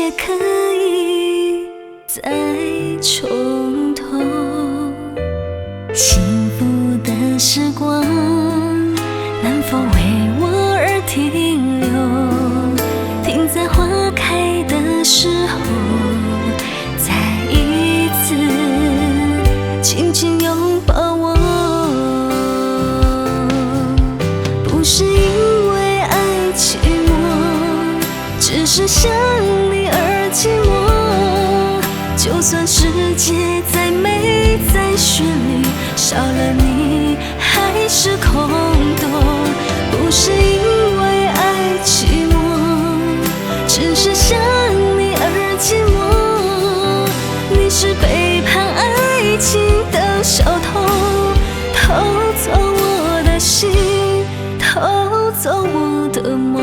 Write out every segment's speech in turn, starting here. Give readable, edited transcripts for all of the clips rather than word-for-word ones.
切可以再重头。幸福的时光能否为我而停留？停在花开的时候，再一次紧紧拥抱我。不是因为爱寂寞，只是想你而寂寞。就算世界再美再绚丽，少了你还是空洞。不是因为爱寂寞，只是想你而寂寞。你是背叛爱情的小偷，偷走我的心，偷走我的梦。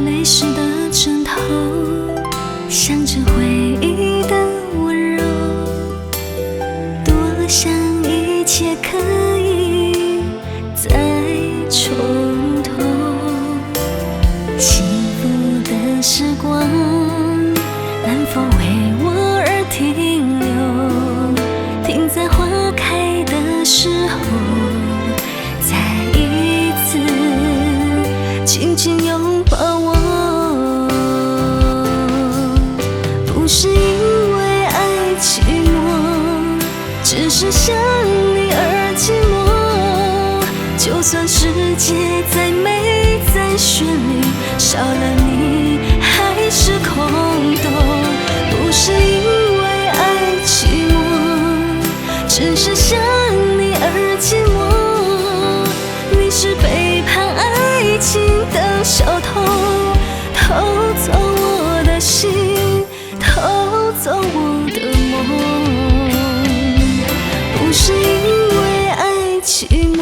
泪湿的枕头，想着回忆的温柔，多想一切可以再重头。幸福的时光能否为我而停留？停在花开的时候，再一次紧紧拥抱我。不是因为爱寂寞，只是想你而寂寞。就算世界再美再绚丽，少了你还是空洞。不是因为爱寂寞，只是想你而寂寞。你是背叛爱情的小偷，偷走我的心，偷走我的梦。不是因为爱寂寞，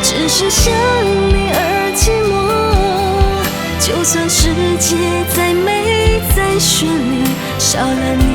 只是想你而寂寞。就算世界再美再绚丽，少了你